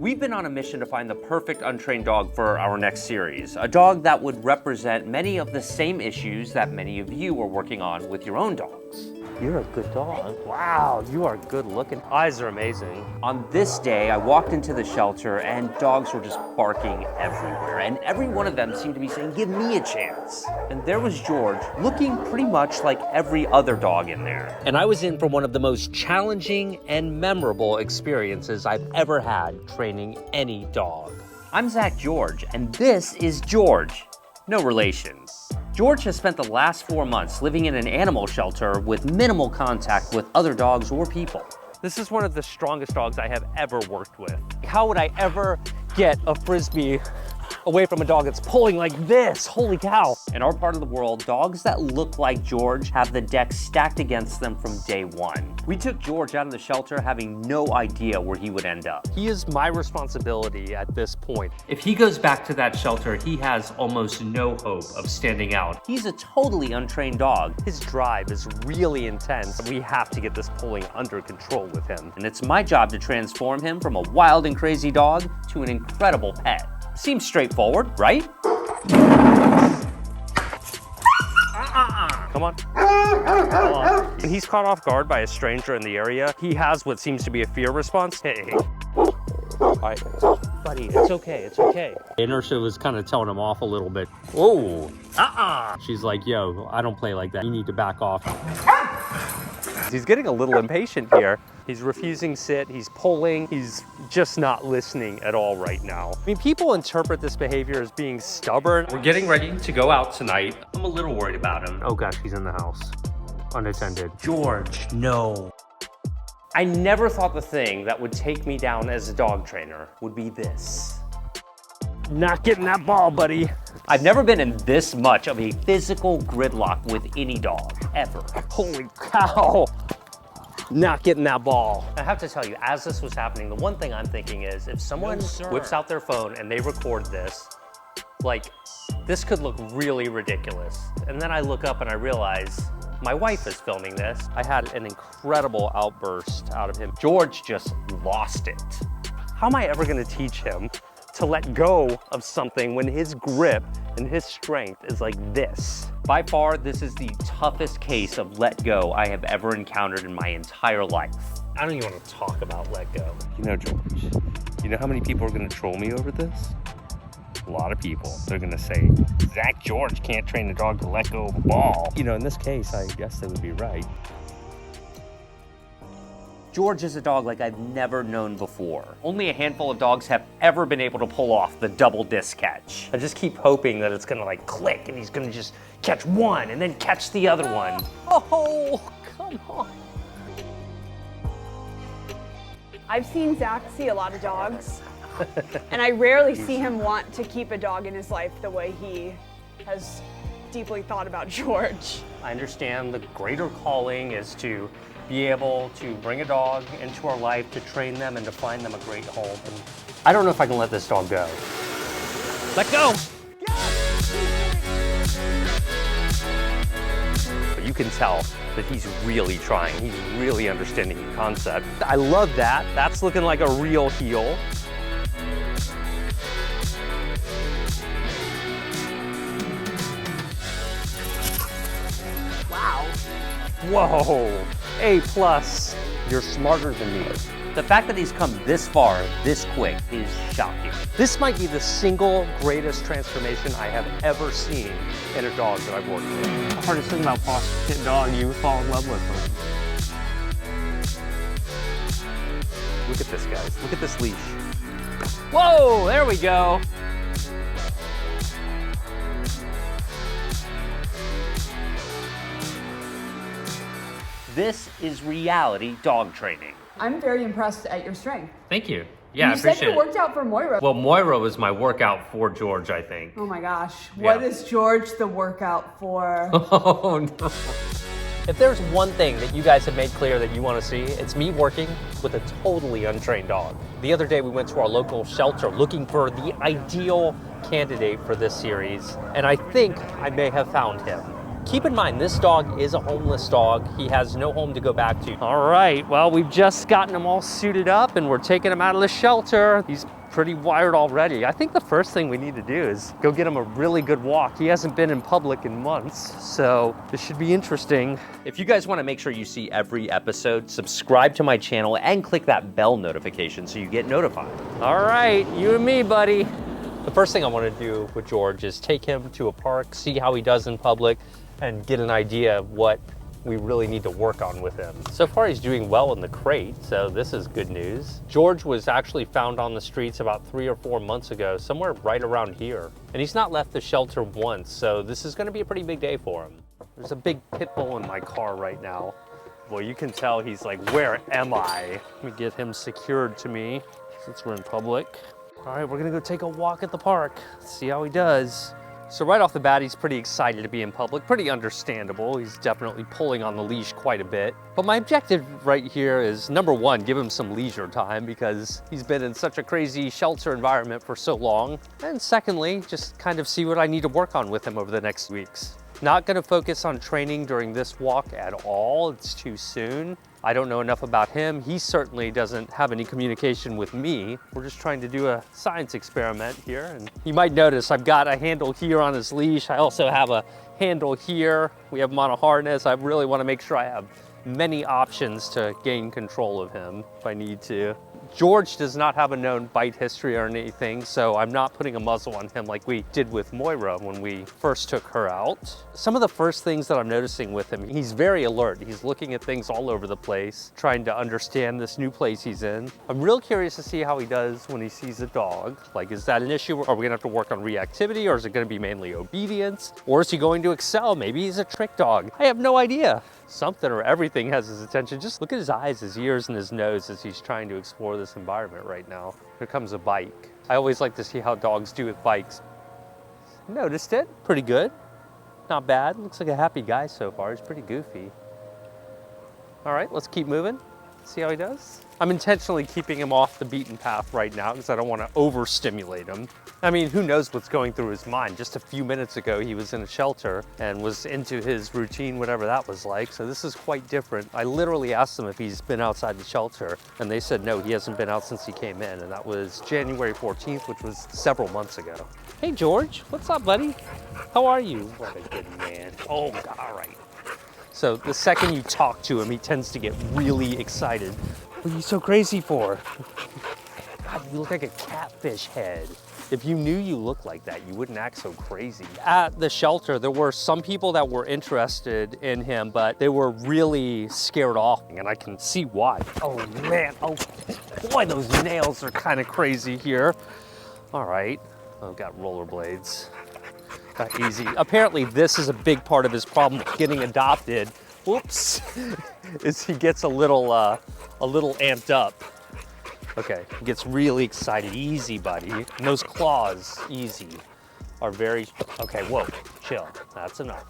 We've been on a mission to find the perfect untrained dog for our next series, a dog that would represent many of the same issues that many of you are working on with your own dogs. You're a good dog. Wow, you are good looking. Eyes are amazing. On this day, I walked into the shelter and dogs were just barking everywhere, and every one of them seemed to be saying, "Give me a chance." And there was George, looking pretty much like every other dog in there. And I was in for one of the most challenging and memorable experiences I've ever had training any dog. I'm Zach George, and this is George. No relations. George has spent the last 4 months living in an animal shelter with minimal contact with other dogs or people. This is one of the strongest dogs I have ever worked with. How would I ever get a Frisbee away from a dog that's pulling like this? Holy cow. In our part of the world, dogs that look like George have the deck stacked against them from day one. We took George out of the shelter having no idea where he would end up. He is my responsibility at this point. If he goes back to that shelter, he has almost no hope of standing out. He's a totally untrained dog. His drive is really intense. We have to get this pulling under control with him. And it's my job to transform him from a wild and crazy dog to an incredible pet. Seems straightforward, right? Come on. Come on. When he's caught off guard by a stranger in the area, he has what seems to be a fear response. Hey. All right, buddy, it's okay, it's okay. Inertia was kind of telling him off a little bit. Whoa. She's like, yo, I don't play like that. You need to back off. He's getting a little impatient here. He's refusing sit, he's pulling, he's just not listening at all right now. I mean, people interpret this behavior as being stubborn. We're getting ready to go out tonight. I'm a little worried about him. Oh gosh, he's in the house, unattended. George, no. I never thought the thing that would take me down as a dog trainer would be this. Not getting that ball, buddy. I've never been in this much of a physical gridlock with any dog, ever. Holy cow. Not getting that ball. I have to tell you, as this was happening, the one thing I'm thinking is if someone whips out their phone and they record this, like, this could look really ridiculous. And then I look up and I realize my wife is filming this. I had an incredible outburst out of him. George just lost it. How am I ever gonna teach him to let go of something when his grip and his strength is like this? By far, this is the toughest case of let go I have ever encountered in my entire life. I don't even want to talk about let go. You know, George, you know how many people are gonna troll me over this? A lot of people. They're gonna say, Zach George can't train the dog to let go of a ball. You know, in this case, I guess they would be right. George is a dog like I've never known before. Only a handful of dogs have ever been able to pull off the double disc catch. I just keep hoping that it's gonna like click and he's gonna just catch one and then catch the other one. Oh, come on. I've seen Zach see a lot of dogs, and I rarely see him want to keep a dog in his life the way he has deeply thought about George. I understand the greater calling is to be able to bring a dog into our life, to train them and to find them a great home. And I don't know if I can let this dog go. Let go! But you can tell that he's really trying. He's really understanding the concept. I love that. That's looking like a real heel. Wow. Whoa. A+. You're smarter than me. The fact that he's come this far, this quick, is shocking. This might be the single greatest transformation I have ever seen in a dog that I've worked with. The hardest thing about fostering a dog, you fall in love with them. Look at this, guys. Look at this leash. Whoa, there we go. This is reality dog training. I'm very impressed at your strength. Thank you. Yeah, I You said appreciate you worked out for Moira. Well, Moira was my workout for George, I think. Oh my gosh, what Yeah. is George the workout for? Oh, no. If there's one thing that you guys have made clear that you want to see, it's me working with a totally untrained dog. The other day we went to our local shelter looking for the ideal candidate for this series, and I think I may have found him. Keep in mind, this dog is a homeless dog. He has no home to go back to. All right, well, we've just gotten him all suited up and we're taking him out of the shelter. He's pretty wired already. I think the first thing we need to do is go get him a really good walk. He hasn't been in public in months, so this should be interesting. If you guys want to make sure you see every episode, subscribe to my channel and click that bell notification so you get notified. All right, you and me, buddy. The first thing I want to do with George is take him to a park, see how he does in public, and get an idea of what we really need to work on with him. So far he's doing well in the crate, so this is good news. George was actually found on the streets about 3 or 4 months ago, somewhere right around here. And he's not left the shelter once, so this is gonna be a pretty big day for him. There's a big pit bull in my car right now. Well, you can tell he's like, where am I? Let me get him secured to me since we're in public. All right, we're gonna go take a walk at the park, see how he does. So right off the bat, he's pretty excited to be in public, pretty understandable. He's definitely pulling on the leash quite a bit. But my objective right here is, number one, give him some leisure time because he's been in such a crazy shelter environment for so long. And secondly, just kind of see what I need to work on with him over the next weeks. Not gonna focus on training during this walk at all, it's too soon. I don't know enough about him. He certainly doesn't have any communication with me. We're just trying to do a science experiment here. And you might notice I've got a handle here on his leash. I also have a handle here. We have him on a harness. I really want to make sure I have many options to gain control of him if I need to. George does not have a known bite history or anything, so I'm not putting a muzzle on him like we did with Moira when we first took her out. Some of the first things that I'm noticing with him, he's very alert. He's looking at things all over the place, trying to understand this new place he's in. I'm real curious to see how he does when he sees a dog. Like, is that an issue? Are we gonna have to work on reactivity, or is it gonna be mainly obedience? Or is he going to excel? Maybe he's a trick dog. I have no idea. Something or everything has his attention. Just look at his eyes, his ears, and his nose as he's trying to explore this environment right now. Here comes a bike. I always like to see how dogs do with bikes. Noticed it, pretty good. Not bad, looks like a happy guy so far. He's pretty goofy. All right, let's keep moving. See how he does. I'm intentionally keeping him off the beaten path right now because I don't want to overstimulate him. I mean, who knows what's going through his mind? Just a few minutes ago, he was in a shelter and was into his routine, whatever that was like. So this is quite different. I literally asked him if he's been outside the shelter, and they said no, he hasn't been out since he came in, and that was January 14th, which was several months ago. Hey, George, what's up, buddy? How are you? What a good man. Oh, all right. So the second you talk to him, he tends to get really excited. What are you so crazy for? God, you look like a catfish head. If you knew you looked like that, you wouldn't act so crazy. At the shelter, there were some people that were interested in him, but they were really scared off, and I can see why. Oh man, oh boy, those nails are kind of crazy here. All right, I've got rollerblades. Easy. Apparently this is a big part of his problem with getting adopted. Whoops, is he gets a little amped up. Okay, he gets really excited. Easy, buddy. And those claws, easy, are very, okay, whoa, chill, that's enough.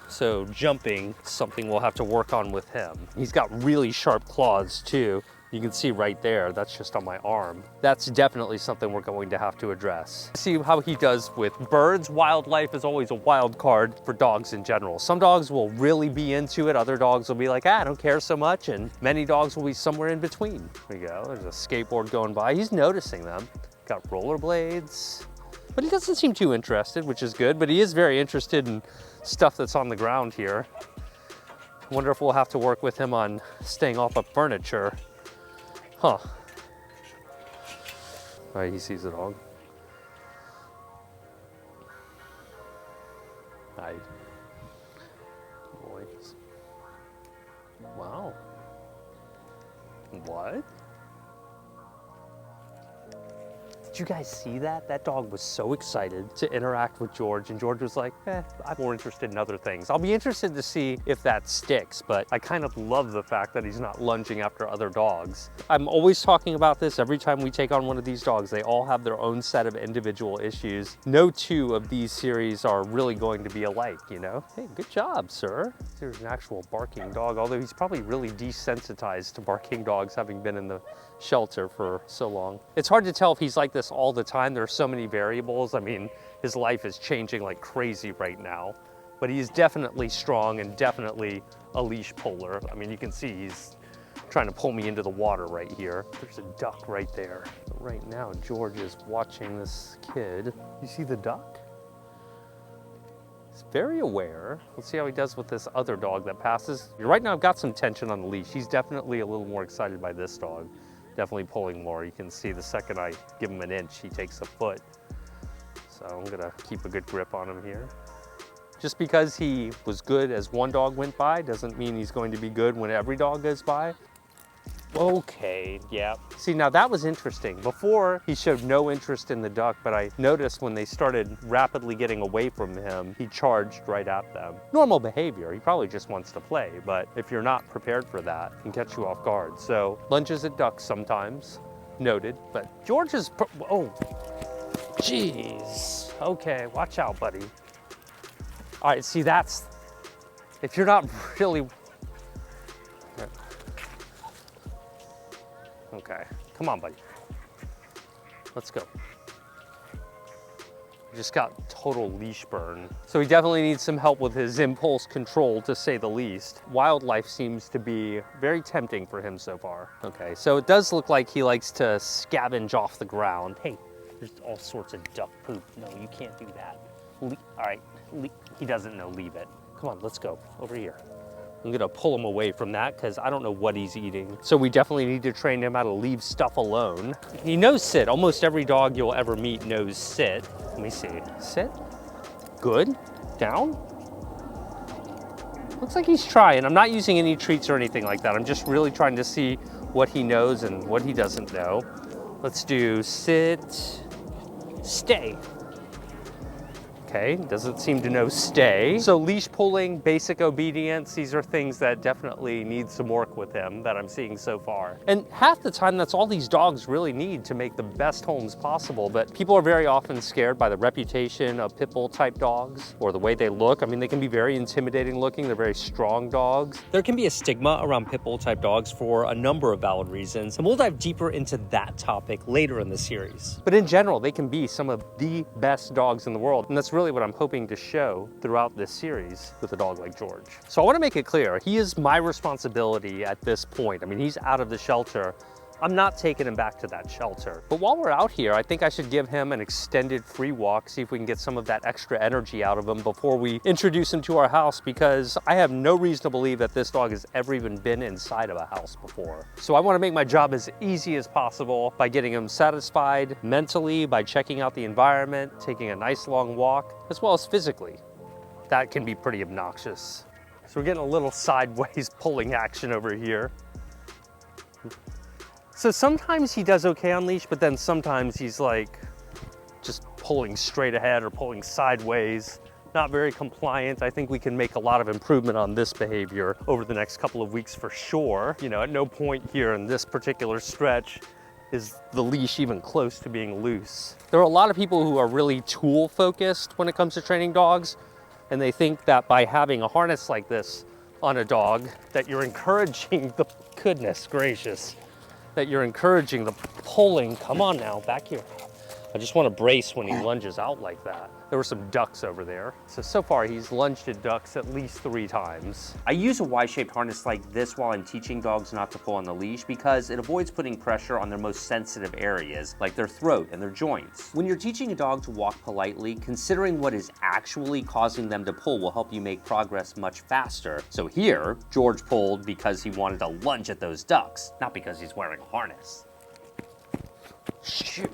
So jumping, something we'll have to work on with him. He's got really sharp claws too. You can see right there, that's just on my arm. That's definitely something we're going to have to address. See how he does with birds. Wildlife is always a wild card for dogs in general. Some dogs will really be into it. Other dogs will be like, I don't care so much. And many dogs will be somewhere in between. There you go, there's a skateboard going by. He's noticing them. Got rollerblades. But he doesn't seem too interested, which is good. But he is very interested in stuff that's on the ground here. I wonder if we'll have to work with him on staying off of furniture. Huh. All right, he sees a dog. Hi. Boys. Wow. What? Did you guys see that? That dog was so excited to interact with George, and George was like, I'm more interested in other things. I'll be interested to see if that sticks, but I kind of love the fact that he's not lunging after other dogs. I'm always talking about this every time we take on one of these dogs. They all have their own set of individual issues. No two of these series are really going to be alike, you know? Hey, good job, sir. There's an actual barking dog, although he's probably really desensitized to barking dogs, having been in the shelter for so long. It's hard to tell if he's like this all the time. There are so many variables. I mean, his life is changing like crazy right now. but he's definitely strong and definitely a leash puller. I mean, you can see he's trying to pull me into the water right here. There's a duck right there. But right now, George is watching this kid. You see the duck? He's very aware. Let's see how he does with this other dog that passes. Right now, I've got some tension on the leash. He's definitely a little more excited by this dog. Definitely pulling more. You can see the second I give him an inch, he takes a foot. So I'm gonna keep a good grip on him here. Just because he was good as one dog went by doesn't mean he's going to be good when every dog goes by. Okay, yeah. See, now that was interesting. Before, he showed no interest in the duck, but I noticed when they started rapidly getting away from him, he charged right at them. Normal behavior, he probably just wants to play, but if you're not prepared for that, it can catch you off guard. So, lunges at ducks sometimes, noted, but George is, oh, jeez. Okay, watch out, buddy. All right, see, that's, if you're not really, okay, come on, buddy. Let's go. Just got total leash burn. So he definitely needs some help with his impulse control, to say the least. Wildlife seems to be very tempting for him so far. Okay, so it does look like he likes to scavenge off the ground. Hey, there's all sorts of duck poop. No, you can't do that. All right, he doesn't know, leave it. Come on, let's go, over here. I'm gonna pull him away from that because I don't know what he's eating. So we definitely need to train him how to leave stuff alone. He knows sit. Almost every dog you'll ever meet knows sit. Let me see, sit, good, down. Looks like he's trying. I'm not using any treats or anything like that. I'm just really trying to see what he knows and what he doesn't know. Let's do sit, stay. Okay, doesn't seem to know stay. So leash pulling, basic obedience, these are things that definitely need some work with him that I'm seeing so far. And half the time, that's all these dogs really need to make the best homes possible. But people are very often scared by the reputation of pit bull type dogs or the way they look. I mean, they can be very intimidating looking. They're very strong dogs. There can be a stigma around pit bull type dogs for a number of valid reasons. And we'll dive deeper into that topic later in the series. But in general, they can be some of the best dogs in the world. And that's really what I'm hoping to show throughout this series with a dog like George. So I want to make it clear, he is my responsibility at this point. I mean, he's out of the shelter. I'm not taking him back to that shelter. But while we're out here, I think I should give him an extended free walk, see if we can get some of that extra energy out of him before we introduce him to our house, because I have no reason to believe that this dog has ever even been inside of a house before. So I want to make my job as easy as possible by getting him satisfied mentally, by checking out the environment, taking a nice long walk, as well as physically. That can be pretty obnoxious. So we're getting a little sideways pulling action over here. So sometimes he does okay on leash, but then sometimes he's like just pulling straight ahead or pulling sideways. Not very compliant. I think we can make a lot of improvement on this behavior over the next couple of weeks for sure. You know, at no point here in this particular stretch is the leash even close to being loose. There are a lot of people who are really tool focused when it comes to training dogs, and they think that by having a harness like this on a dog that you're encouraging the, goodness gracious, that you're encouraging the pulling. Come on now, back here. I just want to brace when he lunges out like that. There were some ducks over there. So far he's lunged at ducks at least 3 times. I use a Y-shaped harness like this while I'm teaching dogs not to pull on the leash because it avoids putting pressure on their most sensitive areas, like their throat and their joints. When you're teaching a dog to walk politely, considering what is actually causing them to pull will help you make progress much faster. So here, George pulled because he wanted to lunge at those ducks, not because he's wearing a harness. Shoot.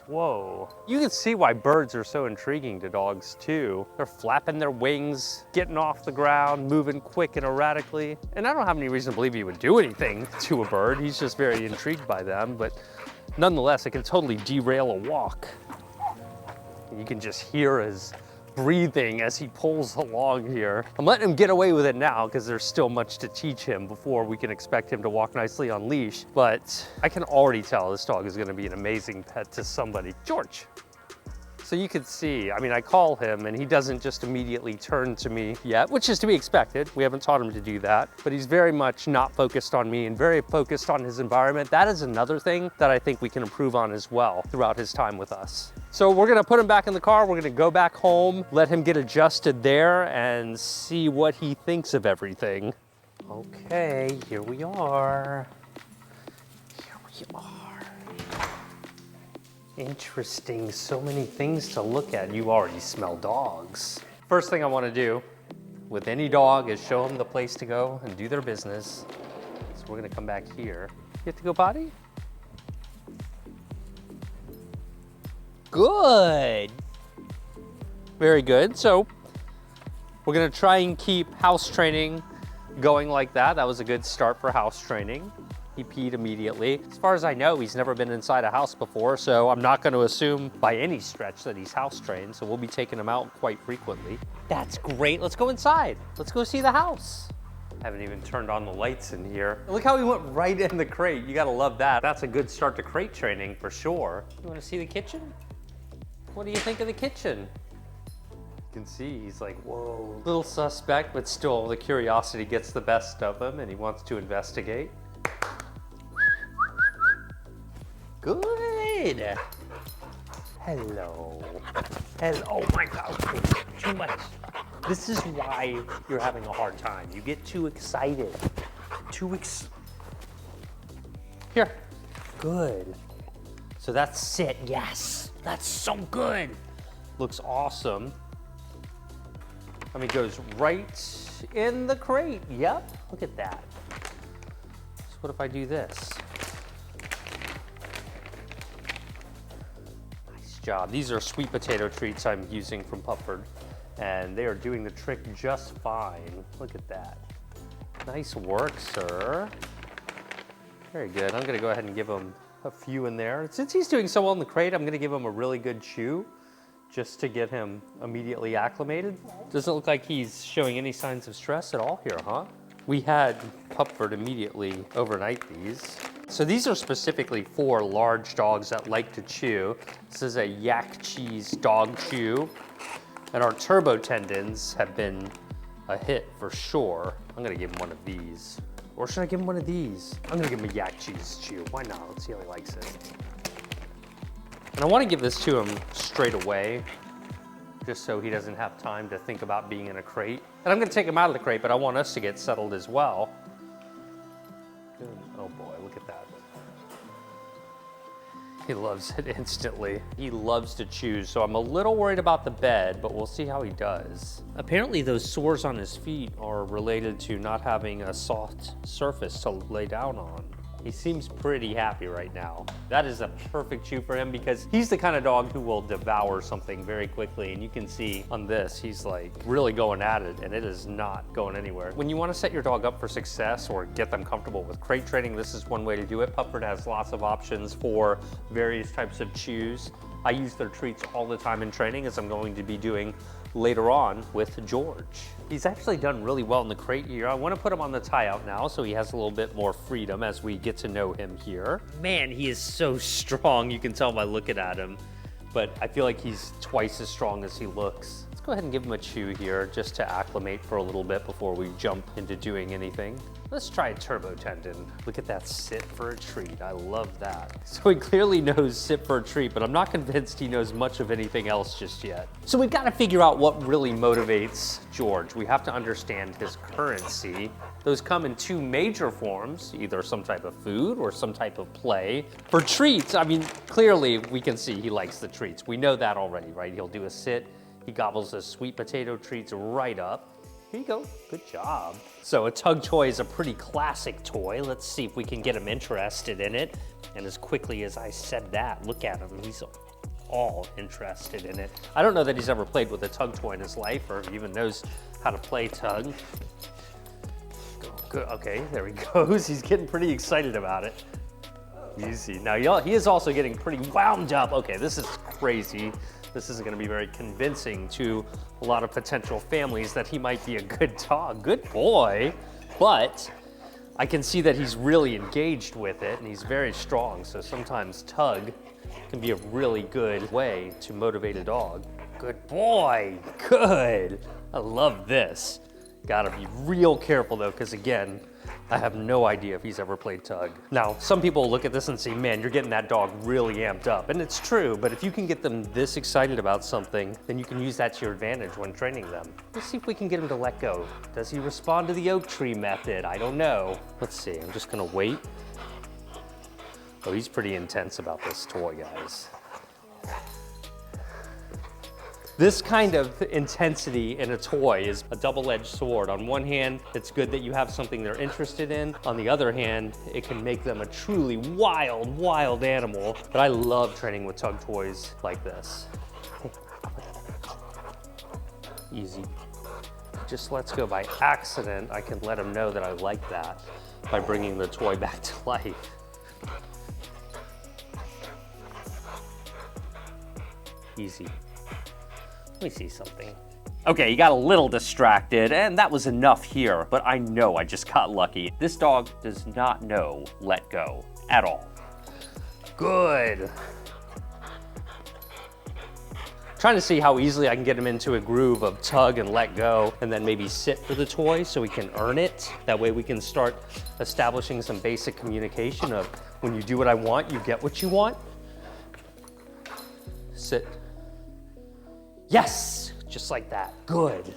Whoa. You can see why birds are so intriguing to dogs too. They're flapping their wings, getting off the ground, moving quick and erratically. And I don't have any reason to believe he would do anything to a bird. He's just very intrigued by them, but nonetheless, it can totally derail a walk. You can just hear his breathing as he pulls along here. I'm letting him get away with it now because there's still much to teach him before we can expect him to walk nicely on leash. But I can already tell this dog is going to be an amazing pet to somebody. George, So you could see, I mean, I call him and he doesn't just immediately turn to me yet, which is to be expected. We haven't taught him to do that, but he's very much not focused on me and very focused on his environment. That is another thing that I think we can improve on as well throughout his time with us. So we're gonna put him back in the car. We're gonna go back home, let him get adjusted there and see what he thinks of everything. Okay, here we are. Here we are. Interesting, so many things to look at. You already smell dogs. First thing I want to do with any dog is show them the place to go and do their business. So we're gonna come back here. You have to go potty? Good. Very good. So we're gonna try and keep house training going like that. That was a good start for house training. He peed immediately. As far as I know, he's never been inside a house before, so I'm not gonna assume by any stretch that he's house trained, so we'll be taking him out quite frequently. That's great, let's go inside. Let's go see the house. Haven't even turned on the lights in here. Look how he went right in the crate. You gotta love that. That's a good start to crate training for sure. You wanna see the kitchen? What do you think of the kitchen? You can see he's like, whoa. Little suspect, but still the curiosity gets the best of him and he wants to investigate. Good. Hello. Hello. Oh my God. Too much. This is why you're having a hard time. You get too excited. Here. Good. So that's sit. Yes. That's so good. Looks awesome. I mean, it goes right in the crate. Yep. Look at that. So what if I do this? Job. These are sweet potato treats I'm using from Pupford, and they are doing the trick just fine. Look at that. Nice work, sir. Very good. I'm gonna go ahead and give him a few in there. Since he's doing so well in the crate, I'm gonna give him a really good chew just to get him immediately acclimated. Doesn't look like he's showing any signs of stress at all here, huh? We had Pupford immediately overnight these. So these are specifically for large dogs that like to chew. This is a yak cheese dog chew. And our turbo tendons have been a hit for sure. I'm gonna give him one of these. Or should I give him one of these? I'm gonna give him a yak cheese chew. Why not? Let's see how he likes it. And I wanna give this to him straight away, just so he doesn't have time to think about being in a crate. And I'm gonna take him out of the crate, but I want us to get settled as well. Good. Oh boy, look at that. He loves it instantly. He loves to chew, so I'm a little worried about the bed, but we'll see how he does. Apparently those sores on his feet are related to not having a soft surface to lay down on. He seems pretty happy right now. That is a perfect chew for him because he's the kind of dog who will devour something very quickly. And you can see on this, he's like really going at it and it is not going anywhere. When you want to set your dog up for success or get them comfortable with crate training, this is one way to do it. Pupford has lots of options for various types of chews. I use their treats all the time in training, as I'm going to be doing later on with George. He's actually done really well in the crate here. I want to put him on the tie out now so he has a little bit more freedom as we get to know him here. Man, he is so strong. You can tell by looking at him, but I feel like he's twice as strong as he looks. Let's go ahead and give him a chew here just to acclimate for a little bit before we jump into doing anything. Let's try a turbo tendon. Look at that sit for a treat. I love that. So he clearly knows sit for a treat, but I'm not convinced he knows much of anything else just yet. So we've got to figure out what really motivates George. We have to understand his currency. Those come in two major forms, either some type of food or some type of play. For treats, I mean, clearly we can see he likes the treats. We know that already, right? He'll do a sit. He gobbles the sweet potato treats right up. Here you go, good job. So a tug toy is a pretty classic toy. Let's see if we can get him interested in it. And as quickly as I said that, look at him, he's all interested in it. I don't know that he's ever played with a tug toy in his life or even knows how to play tug. Good. Okay, there he goes. He's getting pretty excited about it. Easy. Now he is also getting pretty wound up. Okay, this is crazy. This isn't gonna be very convincing to a lot of potential families that he might be a good dog. Good boy. But I can see that he's really engaged with it and he's very strong. So sometimes tug can be a really good way to motivate a dog. Good boy, good. I love this. Gotta be real careful though, because again, I have no idea if he's ever played tug. Now, some people look at this and say, man, you're getting that dog really amped up. And it's true, but if you can get them this excited about something, then you can use that to your advantage when training them. Let's see if we can get him to let go. Does he respond to the oak tree method? I don't know. Let's see, I'm just gonna wait. Oh, he's pretty intense about this toy, guys. This kind of intensity in a toy is a double-edged sword. On one hand, it's good that you have something they're interested in. On the other hand, it can make them a truly wild, wild animal. But I love training with tug toys like this. Easy. Just lets go by accident. I can let him know that I like that by bringing the toy back to life. Easy. Let me see something. Okay, you got a little distracted, and that was enough here, but I know I just got lucky. This dog does not know let go at all. Good. Trying to see how easily I can get him into a groove of tug and let go, and then maybe sit for the toy so he can earn it. That way we can start establishing some basic communication of when you do what I want, you get what you want. Sit. Yes, just like that. Good.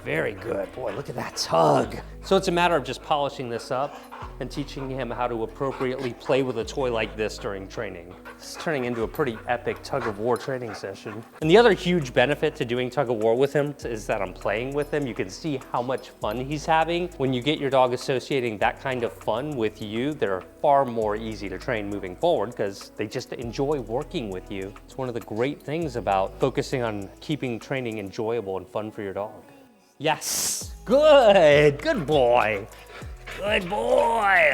Very good. Boy, look at that tug. So it's a matter of just polishing this up and teaching him how to appropriately play with a toy like this during training. It's turning into a pretty epic tug of war training session. And the other huge benefit to doing tug of war with him is that I'm playing with him. You can see how much fun he's having. When you get your dog associating that kind of fun with you, they're far more easy to train moving forward because they just enjoy working with you. It's one of the great things about focusing on keeping training enjoyable and fun for your dog. Yes, good, good boy, good boy.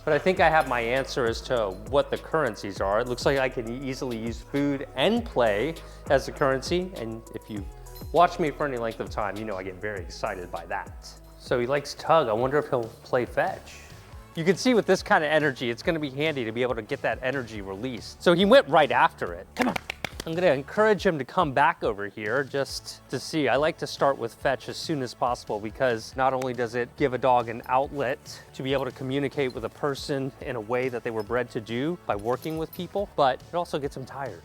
But I think I have my answer as to what the currencies are. It looks like I can easily use food and play as the currency. And if you watch me for any length of time, you know I get very excited by that. So he likes tug. I wonder if he'll play fetch. You can see with this kind of energy, it's gonna be handy to be able to get that energy released. So he went right after it. Come on. I'm gonna encourage him to come back over here just to see. I like to start with fetch as soon as possible because not only does it give a dog an outlet to be able to communicate with a person in a way that they were bred to do by working with people, but it also gets them tired.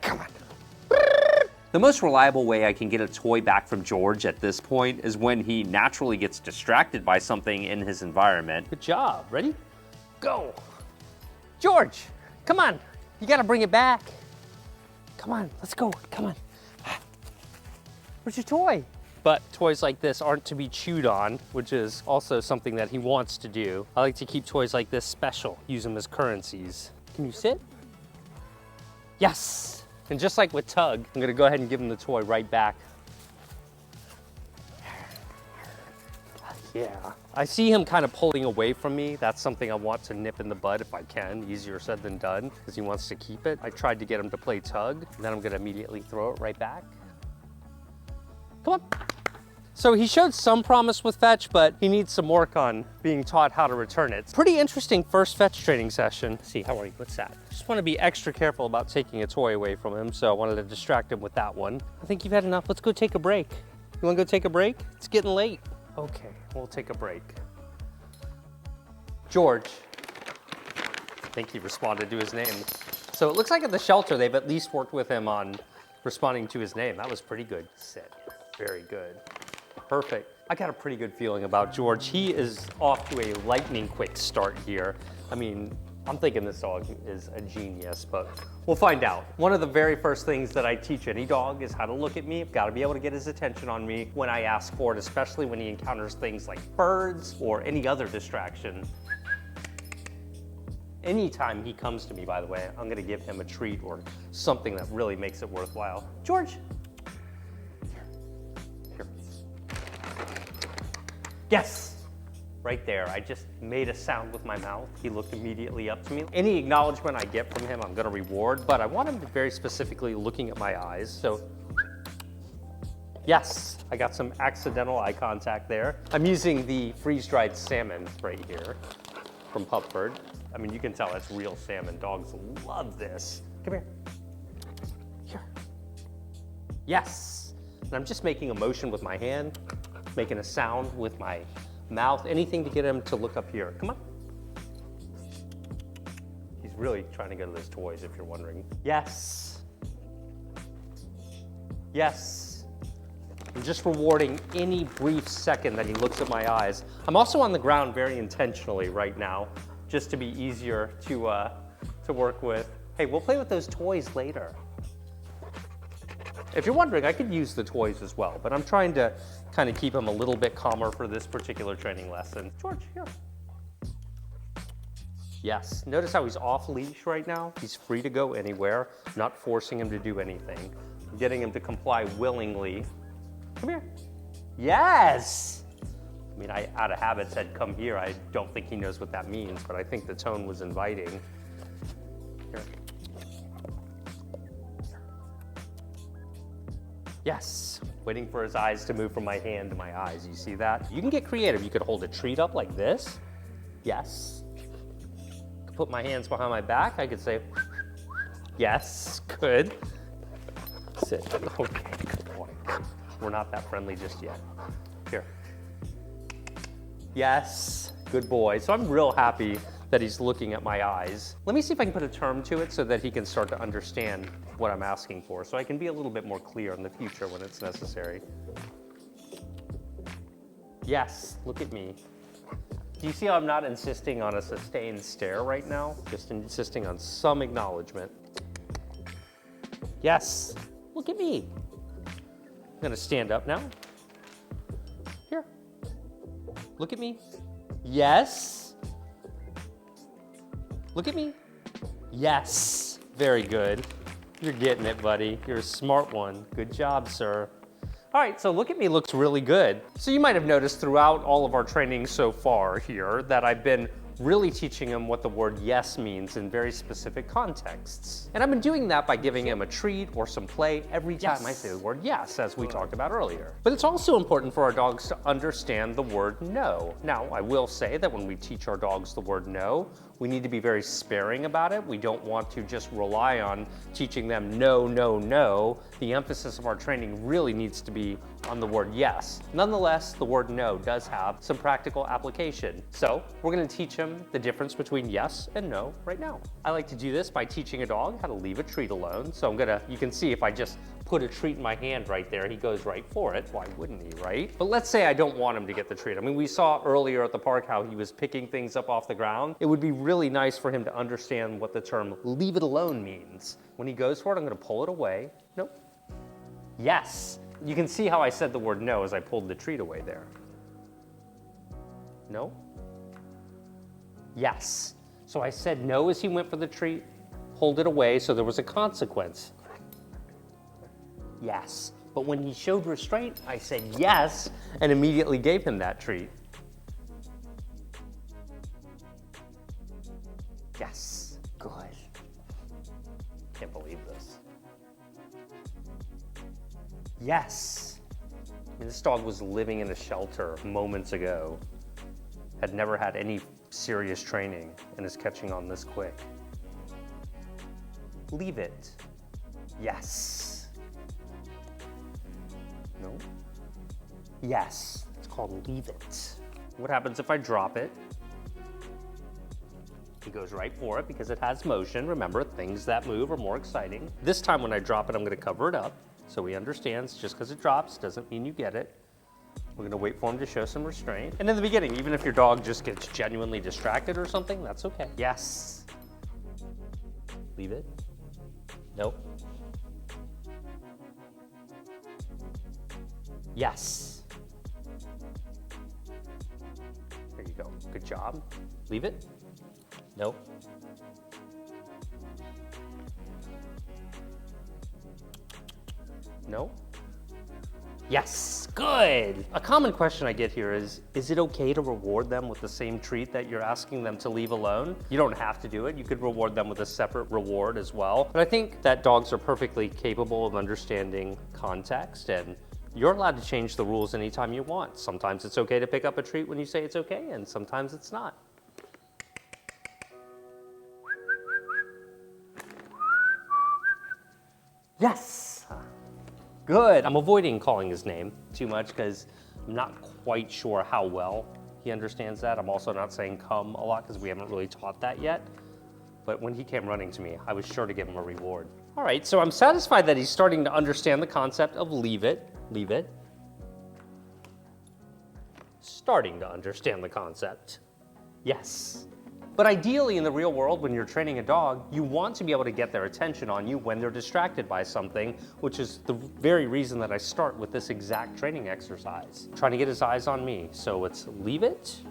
Come on. The most reliable way I can get a toy back from George at this point is when he naturally gets distracted by something in his environment. Good job. Ready? Go. George, come on. You gotta bring it back. Come on, let's go, come on. Where's your toy? But toys like this aren't to be chewed on, which is also something that he wants to do. I like to keep toys like this special, use them as currencies. Can you sit? Yes. And just like with tug, I'm gonna go ahead and give him the toy right back. Yeah. I see him kind of pulling away from me. That's something I want to nip in the bud if I can. Easier said than done, because he wants to keep it. I tried to get him to play tug, and then I'm gonna immediately throw it right back. Come on. So he showed some promise with fetch, but he needs some work on being taught how to return it. Pretty interesting first fetch training session. Let's see, how are you? What's that? Just want to be extra careful about taking a toy away from him, so I wanted to distract him with that one. I think you've had enough. Let's go take a break. You wanna go take a break? It's getting late. Okay, we'll take a break. George. I think he responded to his name. So it looks like at the shelter, they've at least worked with him on responding to his name. That was pretty good. Sit. Very good. Perfect. I got a pretty good feeling about George. He is off to a lightning quick start here. I mean, I'm thinking this dog is a genius, but we'll find out. One of the very first things that I teach any dog is how to look at me. I've got to be able to get his attention on me when I ask for it, especially when he encounters things like birds or any other distraction. Anytime he comes to me, by the way, I'm gonna give him a treat or something that really makes it worthwhile. George. Here. Yes. Right there, I just made a sound with my mouth. He looked immediately up to me. Any acknowledgement I get from him, I'm gonna reward, but I want him to very specifically looking at my eyes. So, Yes, I got some accidental eye contact there. I'm using the freeze-dried salmon right here from Pupford. I mean, you can tell it's real salmon. Dogs love this. Come here. Here. Yes. And I'm just making a motion with my hand, making a sound with my mouth, anything to get him to look up here. Come on. He's really trying to go to those toys, if you're wondering. Yes. Yes. I'm just rewarding any brief second that he looks at my eyes. I'm also on the ground very intentionally right now, just to be easier to work with. Hey, we'll play with those toys later. If you're wondering, I could use the toys as well, but I'm trying to kind of keep him a little bit calmer for this particular training lesson. George, here. Yes, notice how he's off leash right now. He's free to go anywhere, not forcing him to do anything. I'm getting him to comply willingly. Come here. Yes! I mean, I out of habit said come here. I don't think he knows what that means, but I think the tone was inviting. Here. Yes, waiting for his eyes to move from my hand to my eyes. You see that? You can get creative. You could hold a treat up like this. Yes. Could put my hands behind my back. I could say, yes, good. Sit. Okay, good boy. We're not that friendly just yet. Here. Yes, good boy. So I'm real happy that he's looking at my eyes. Let me see if I can put a term to it so that he can start to understand what I'm asking for, so I can be a little bit more clear in the future when it's necessary. Yes, look at me. Do you see how I'm not insisting on a sustained stare right now? Just insisting on some acknowledgement. Yes, look at me. I'm gonna stand up now. Here, look at me. Yes. Look at me. Yes, very good. You're getting it, buddy. You're a smart one. Good job, sir. All right, so look at me looks really good. So you might have noticed throughout all of our training so far here that I've been really teaching him what the word yes means in very specific contexts. And I've been doing that by giving him a treat or some play every time I say the word yes, as we talked about earlier. But it's also important for our dogs to understand the word no. Now, I will say that when we teach our dogs the word no, we need to be very sparing about it. We don't want to just rely on teaching them no, no, no. The emphasis of our training really needs to be on the word yes. Nonetheless, the word no does have some practical application. So we're gonna teach him the difference between yes and no right now. I like to do this by teaching a dog how to leave a treat alone. So you can see if I just put a treat in my hand right there, he goes right for it. Why wouldn't he, right? But let's say I don't want him to get the treat. I mean, we saw earlier at the park how he was picking things up off the ground. It would be really nice for him to understand what the term leave it alone means. When he goes for it, I'm gonna pull it away. Nope. Yes. You can see how I said the word no as I pulled the treat away there. No. Yes. So I said no as he went for the treat, pulled it away, so there was a consequence. Yes. But when he showed restraint, I said yes and immediately gave him that treat. Yes. Good. Can't believe this. Yes. I mean, this dog was living in a shelter moments ago, had never had any serious training, and is catching on this quick. Leave it. Yes. No. Yes. It's called leave it. What happens if I drop it? He goes right for it because it has motion. Remember, things that move are more exciting. This time when I drop it, I'm gonna cover it up so he understands just because it drops doesn't mean you get it. We're gonna wait for him to show some restraint. And in the beginning, even if your dog just gets genuinely distracted or something, that's okay. Yes. Leave it. Nope. Yes. There you go. Good job. Leave it. Nope. No? Yes, good. A common question I get here is it okay to reward them with the same treat that you're asking them to leave alone? You don't have to do it. You could reward them with a separate reward as well. But I think that dogs are perfectly capable of understanding context and You're allowed to change the rules anytime you want. Sometimes it's okay to pick up a treat when you say it's okay, and sometimes it's not. Yes! Good. I'm avoiding calling his name too much because I'm not quite sure how well he understands that. I'm also not saying come a lot because we haven't really taught that yet. But when he came running to me, I was sure to give him a reward. All right, so I'm satisfied that he's starting to understand the concept of leave it, leave it. Starting to understand the concept. Yes. But ideally in the real world, when you're training a dog, you want to be able to get their attention on you when they're distracted by something, which is the very reason that I start with this exact training exercise. Trying to get his eyes on me. So it's leave it.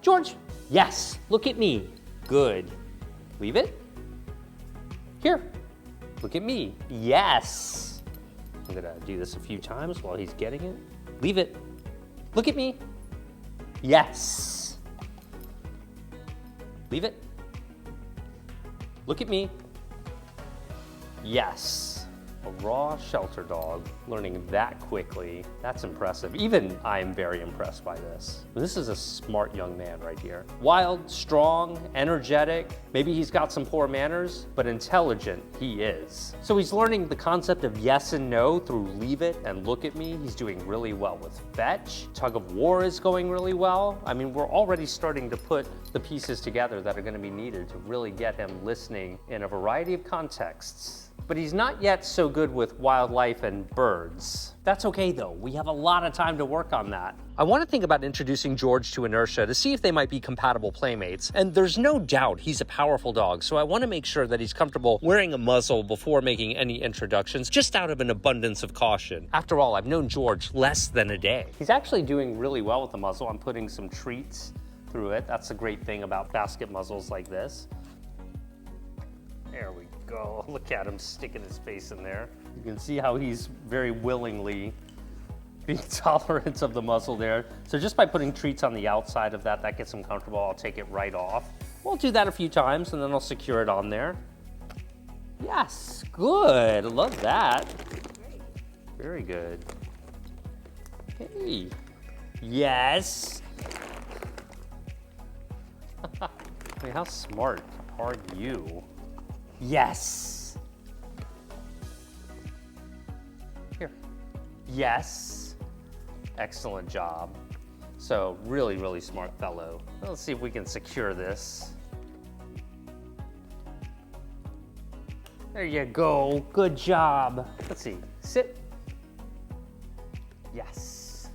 George, yes, look at me. Good. Leave it. Here, look at me. Yes. I'm gonna do this a few times while he's getting it. Leave it. Look at me. Yes. Leave it. Look at me. Yes. A raw shelter dog learning that quickly. That's impressive. Even I'm very impressed by this. This is a smart young man right here. Wild, strong, energetic. Maybe he's got some poor manners, but intelligent he is. So he's learning the concept of yes and no through leave it and look at me. He's doing really well with fetch. Tug of war is going really well. I mean, we're already starting to put the pieces together that are going to be needed to really get him listening in a variety of contexts. But he's not yet so good with wildlife and birds. That's okay though, we have a lot of time to work on that. I want to think about introducing George to Inertia to see if they might be compatible playmates. And there's no doubt he's a powerful dog, so I want to make sure that he's comfortable wearing a muzzle before making any introductions, just out of an abundance of caution. After all, I've known George less than a day. He's actually doing really well with the muzzle. I'm putting some treats through it. That's the great thing about basket muzzles like this. There we go. Look at him sticking his face in there. You can see how he's very willingly being tolerant of the muzzle there. So just by putting treats on the outside of that, that gets him comfortable. I'll take it right off. We'll do that a few times and then I'll secure it on there. Yes, good. Love that. Very good. Hey. Yes. I mean, how smart are you? Yes. Here. Yes. Excellent job. So really, really smart fellow. Let's see if we can secure this. There you go. Good job. Let's see. Sit. Yes.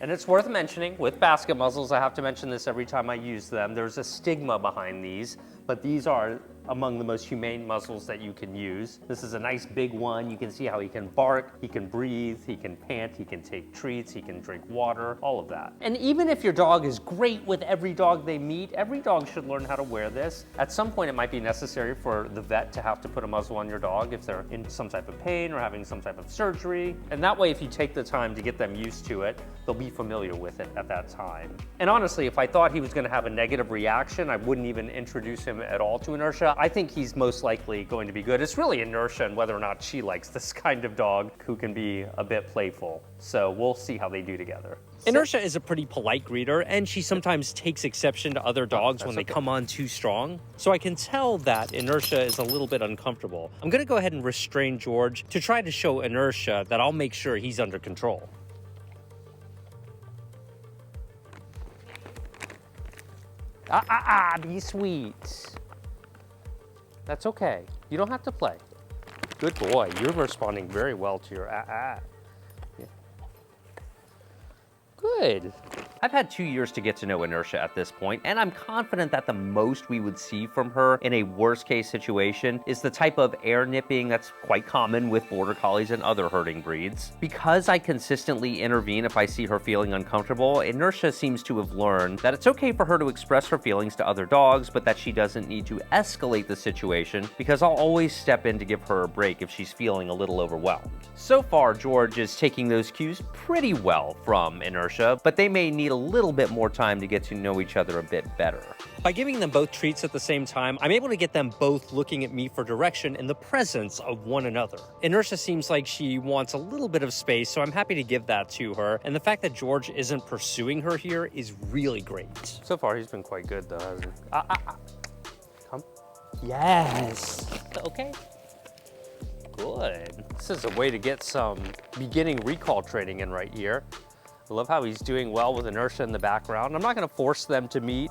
And it's worth mentioning, with basket muzzles, I have to mention this every time I use them, there's a stigma behind these, but these are among the most humane muzzles that you can use. This is a nice big one. You can see how he can bark, he can breathe, he can pant, he can take treats, he can drink water, all of that. And even if your dog is great with every dog they meet, every dog should learn how to wear this. At some point, it might be necessary for the vet to have to put a muzzle on your dog if they're in some type of pain or having some type of surgery. And that way, if you take the time to get them used to it, they'll be familiar with it at that time. And honestly, if I thought he was gonna have a negative reaction, I wouldn't even introduce him at all to Inertia. I think he's most likely going to be good. It's really Inertia and whether or not she likes this kind of dog who can be a bit playful. So we'll see how they do together. Inertia is a pretty polite greeter, and she sometimes takes exception to other dogs when they come on too strong. So I can tell that Inertia is a little bit uncomfortable. I'm gonna go ahead and restrain George to try to show Inertia that I'll make sure he's under control. Be sweet. That's okay. You don't have to play. Good boy. You're responding very well to your Yeah. Good. I've had 2 years to get to know Inertia at this point, and I'm confident that the most we would see from her in a worst case situation is the type of air nipping that's quite common with Border Collies and other herding breeds. Because I consistently intervene if I see her feeling uncomfortable, Inertia seems to have learned that it's okay for her to express her feelings to other dogs, but that she doesn't need to escalate the situation because I'll always step in to give her a break if she's feeling a little overwhelmed. So far, George is taking those cues pretty well from Inertia, but they may need need a little bit more time to get to know each other a bit better. By giving them both treats at the same time, I'm able to get them both looking at me for direction in the presence of one another. Inertia seems like she wants a little bit of space, so I'm happy to give that to her. And the fact that George isn't pursuing her here is really great. So far, he's been quite good, though, hasn't he? Come. Yes. Okay. Good. This is a way to get some beginning recall training in right here. I love how he's doing well with Inertia in the background. I'm not going to force them to meet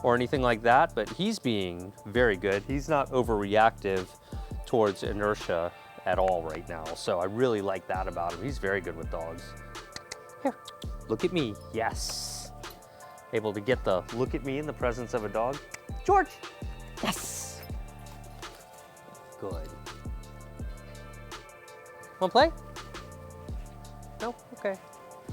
or anything like that, but he's being very good. He's not overreactive towards Inertia at all right now, so I really like that about him. He's very good with dogs. Here, look at me. Yes. Able to get the look at me in the presence of a dog. George. Yes. Good. Want to play? No? Okay.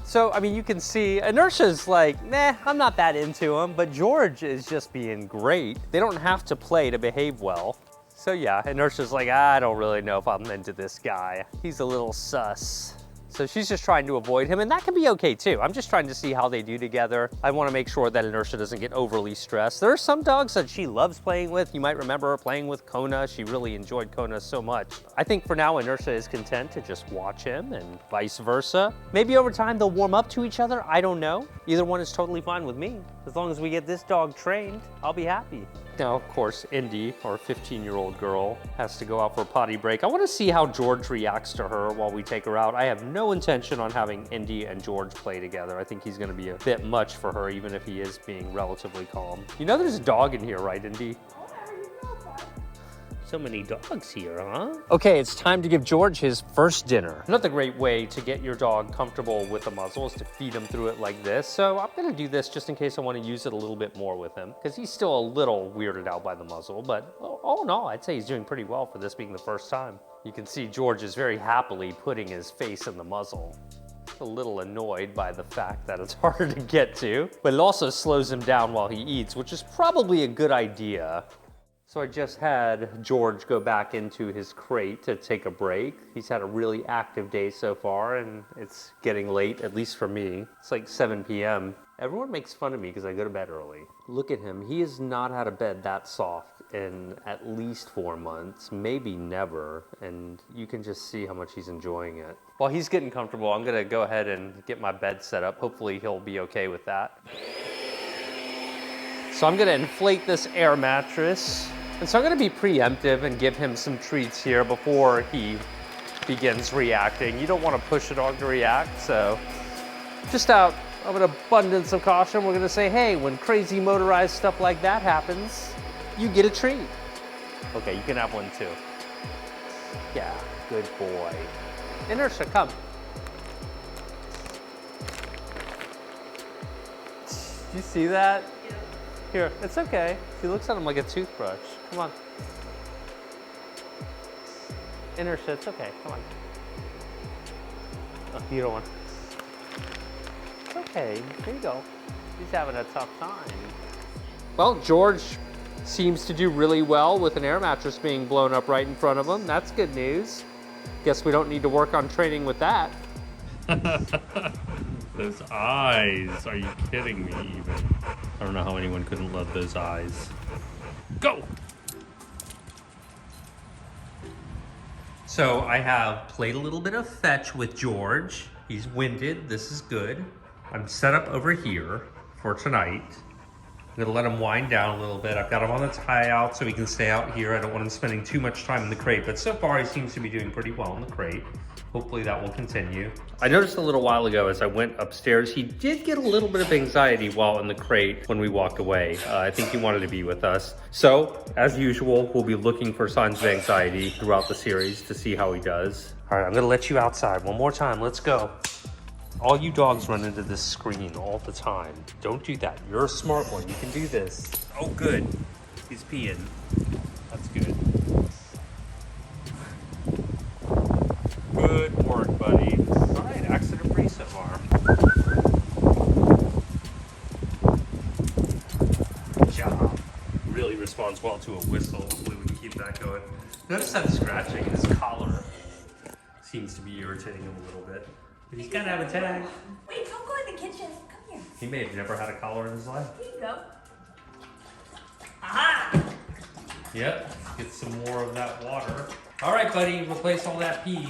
So, I mean, you can see Inertia's like, meh, I'm not that into him, but George is just being great. They don't have to play to behave well. So yeah, Inertia's like, I don't really know if I'm into this guy. He's a little sus. So she's just trying to avoid him, and that can be okay too. I'm just trying to see how they do together. I want to make sure that Inertia doesn't get overly stressed. There are some dogs that she loves playing with. You might remember her playing with Kona. She really enjoyed Kona so much. I think for now, Inertia is content to just watch him and vice versa. Maybe over time they'll warm up to each other. I don't know. Either one is totally fine with me. As long as we get this dog trained, I'll be happy. Now, of course, Indy, our 15-year-old girl, has to go out for a potty break. I want to see how George reacts to her while we take her out. I have no intention on having Indy and George play together. I think he's going to be a bit much for her, even if he is being relatively calm. You know there's a dog in here, right, Indy? So many dogs here, huh? Okay, it's time to give George his first dinner. Another great way to get your dog comfortable with a muzzle is to feed him through it like this. So I'm gonna do this just in case I want to use it a little bit more with him, because he's still a little weirded out by the muzzle, but all in all, I'd say he's doing pretty well for this being the first time. You can see George is very happily putting his face in the muzzle. A little annoyed by the fact that it's harder to get to, but it also slows him down while he eats, which is probably a good idea. So I just had George go back into his crate to take a break. He's had a really active day so far, and it's getting late, at least for me. It's like 7 p.m. Everyone makes fun of me because I go to bed early. Look at him. He has not had a bed that soft in at least 4 months, maybe never, and you can just see how much he's enjoying it. While he's getting comfortable, I'm gonna go ahead and get my bed set up. Hopefully he'll be okay with that. So I'm gonna inflate this air mattress. And so I'm gonna be preemptive and give him some treats here before he begins reacting. You don't wanna push a dog to react, so just out of an abundance of caution, we're gonna say, hey, when crazy motorized stuff like that happens, you get a treat. Okay, you can have one too. Yeah, good boy. Inertia, come. Do you see that? Here, it's okay. She looks at him like a toothbrush. Come on. Inertia, it's okay. Come on. Oh, you don't want. It's okay. There you go. He's having a tough time. Well, George seems to do really well with an air mattress being blown up right in front of him. That's good news. Guess we don't need to work on training with that. Those eyes. Are you kidding me even? I don't know how anyone couldn't love those eyes. Go! So I have played a little bit of fetch with George. He's winded, this is good. I'm set up over here for tonight. I'm gonna let him wind down a little bit. I've got him on the tie out so he can stay out here. I don't want him spending too much time in the crate, but so far he seems to be doing pretty well in the crate. Hopefully that will continue. I noticed a little while ago as I went upstairs, he did get a little bit of anxiety while in the crate when we walked away. I think he wanted to be with us. So, as usual, we'll be looking for signs of anxiety throughout the series to see how he does. All right, I'm gonna let you outside one more time. Let's go. All you dogs run into this screen all the time. Don't do that. You're a smart one. You can do this. Oh, good. He's peeing. That's good. Good work, buddy. All right, accident-free so far. Good job. Really responds well to a whistle. Hopefully we can keep that going. Notice that scratching his collar seems to be irritating him a little bit. But he's got to have a tag. Wait, don't go in the kitchen. Come He may have never had a collar in his life. Here you go. Yep, get some more of that water. All right, buddy, replace all that pee.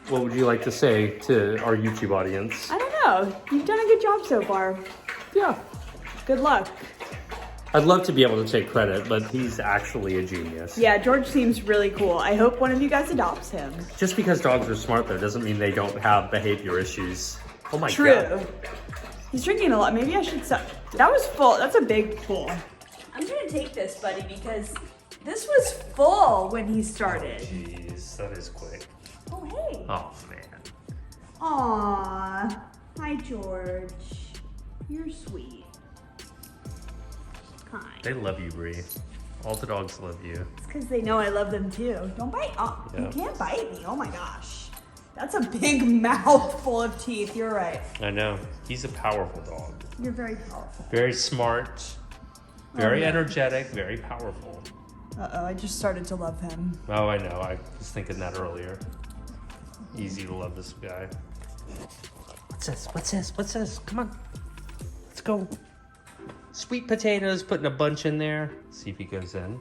What would you like to say to our YouTube audience? I don't know. You've done a good job so far. Yeah. Good luck. I'd love to be able to take credit, but he's actually a genius. Yeah, George seems really cool. I hope one of you guys adopts him. Just because dogs are smart, though, doesn't mean they don't have behavior issues. Oh my True. God. He's drinking a lot. Maybe I should stop. That was full. That's a big pull. I'm gonna take this, buddy, because this was full when he started. Jeez, that is quick. Oh, hey. Oh, man. Aw. Hi, George. You're sweet. Hi. They love you, Bree. All the dogs love you. It's because they know I love them too. Don't bite. Oh, Yeah. You can't bite me. Oh my gosh. That's a big mouth full of teeth. You're right. I know. He's a powerful dog. You're very powerful. Very smart, very yeah. energetic, very powerful. Uh-oh, I just started to love him. Oh, I know. I was thinking that earlier. Easy to love this guy. What's this? What's this? What's this? Come on. Let's go. Sweet potatoes, putting a bunch in there. See if he goes in.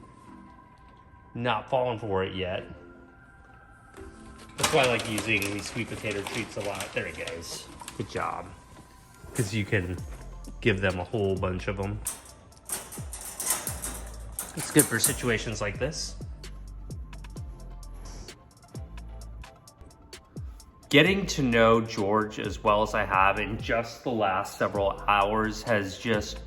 Not falling for it yet. That's why I like using these sweet potato treats a lot. There he goes. Good job. Because you can give them a whole bunch of them. It's good for situations like this. Getting to know George as well as I have in just the last several hours has just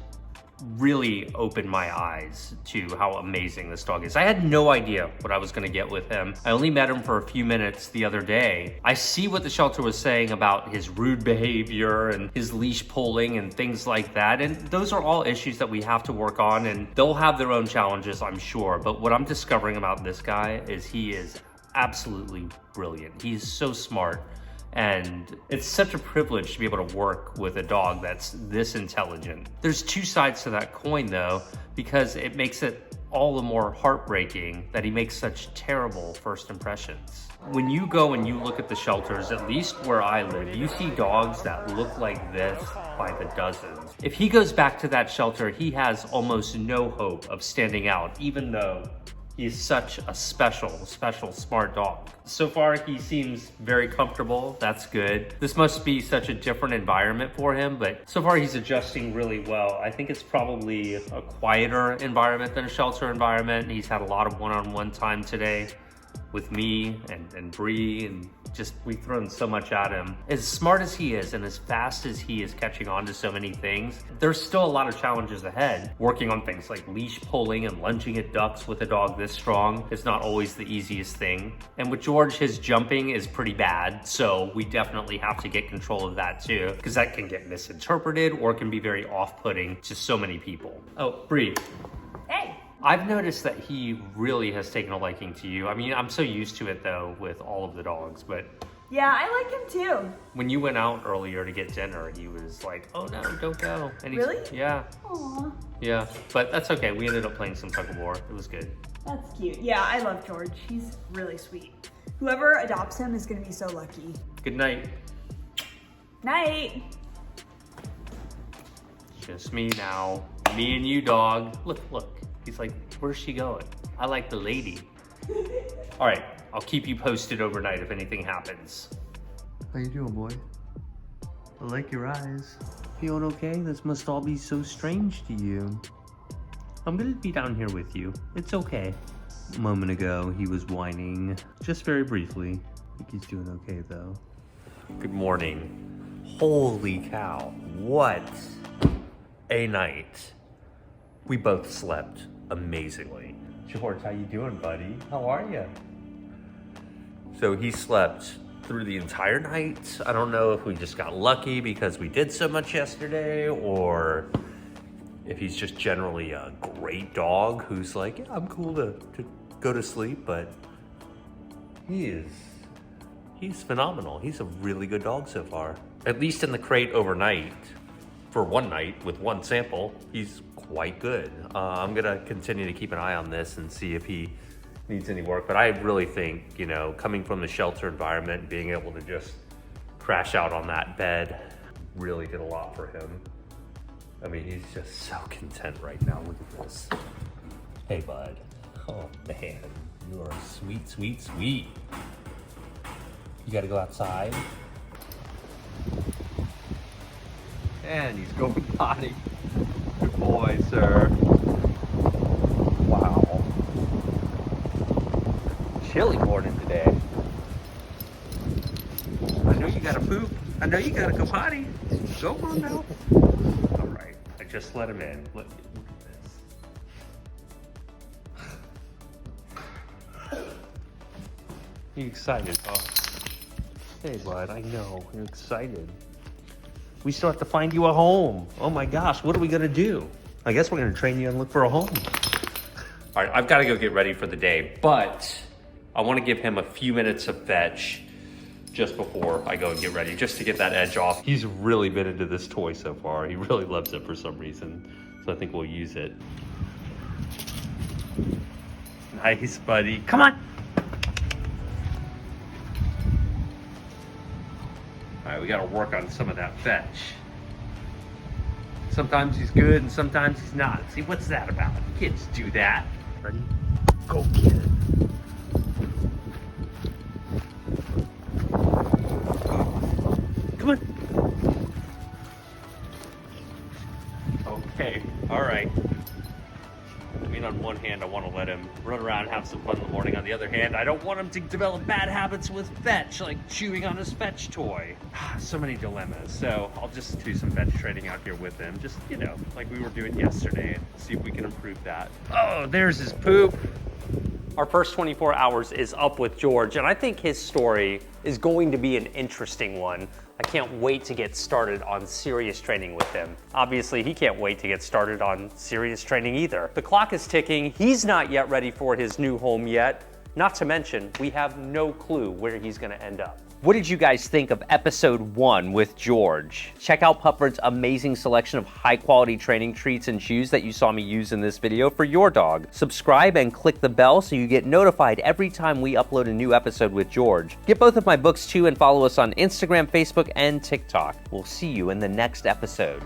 really opened my eyes to how amazing this dog is. I had no idea what I was gonna get with him. I only met him for a few minutes the other day. I see what the shelter was saying about his rude behavior and his leash pulling and things like that. And those are all issues that we have to work on, and they'll have their own challenges, I'm sure. But what I'm discovering about this guy is he is absolutely brilliant. He's so smart. And it's such a privilege to be able to work with a dog that's this intelligent. There's two sides to that coin though, because it makes it all the more heartbreaking that he makes such terrible first impressions. When you go and you look at the shelters, at least where I live, you see dogs that look like this by the dozens. If he goes back to that shelter, he has almost no hope of standing out, even though he's such a special, smart dog. So far, he seems very comfortable. That's good. This must be such a different environment for him, but so far he's adjusting really well. I think it's probably a quieter environment than a shelter environment. He's had a lot of one-on-one time today with me and Bree, and just we've thrown so much at him. As smart as he is and as fast as he is catching on to so many things, there's still a lot of challenges ahead. Working on things like leash pulling and lunging at ducks with a dog this strong is not always the easiest thing. And with George, his jumping is pretty bad, so we definitely have to get control of that too, because that can get misinterpreted or can be very off-putting to so many people. Oh, Bree. Hey. I've noticed that he really has taken a liking to you. I mean, I'm so used to it though with all of the dogs, but Yeah, I like him too. when you went out earlier to get dinner, he was like, oh no, don't go. And he's, Really? Yeah, Aw, yeah. But that's okay. We ended up playing some tug of war. It was good. that's cute. Yeah, I love George. He's really sweet. Whoever adopts him is gonna be so lucky. Good night. Night. Just me now. Me and you, dog. Look, look. He's like, where's she going? I like the lady. All right, I'll keep you posted overnight if anything happens. How you doing, boy? I like your eyes. Feeling okay? This must all be so strange to you. I'm gonna be down here with you. It's okay. A moment ago, he was whining, just very briefly. I think he's doing okay, though. Good morning. Holy cow, what a night. We both slept amazingly. George, how you doing, buddy? How are you? So he slept through the entire night. I don't know if we just got lucky because we did so much yesterday, or if he's just generally a great dog who's like, yeah, I'm cool to go to sleep, but he's phenomenal. He's a really good dog so far. At least in the crate overnight, for one night with one sample, he's quite good. I'm gonna continue to keep an eye on this and see if he needs any work, but I really think, you know, coming from the shelter environment, being able to just crash out on that bed really did a lot for him. I mean, he's just so content right now. Look at this. Hey, bud. Oh, man. You are sweet, sweet, sweet. You gotta go outside. And he's going potty. Good boy, sir. Wow. Chilly morning today. I know you gotta poop. I know you gotta go potty. Go on now. All right. I just let him in. Look at this. You excited, huh? Hey, bud, I know. You're excited. We still have to find you a home. Oh my gosh, what are we gonna do? I guess we're gonna train you and look for a home. All right, I've gotta go get ready for the day, but I wanna give him a few minutes of fetch just before I go and get ready, just to get that edge off. He's really been into this toy so far. He really loves it for some reason, so I think we'll use it. Nice, buddy. Come on. All right, we gotta work on some of that fetch. Sometimes he's good and sometimes he's not. See, what's that about? Kids do that. Ready? Go get it. Come on. Okay, all right. I mean, on one hand, I want to let him run around and have some fun in the morning. On the other hand, I don't want him to develop bad habits with fetch, like chewing on his fetch toy. So many dilemmas. So I'll just do some fetch training out here with him. Just, you know, like we were doing yesterday, and see if we can improve that. Oh, there's his poop. Our first 24 hours is up with George, and I think his story is going to be an interesting one. I can't wait to get started on serious training with him. Obviously, he can't wait to get started on serious training either. The clock is ticking. He's not yet ready for his new home yet. Not to mention, we have no clue where he's gonna end up. What did you guys think of episode 1 with George? Check out Pupford's amazing selection of high quality training treats and chews that you saw me use in this video for your dog. Subscribe and click the bell so you get notified every time we upload a new episode with George. Get both of my books too and follow us on Instagram, Facebook, and TikTok. We'll see you in the next episode.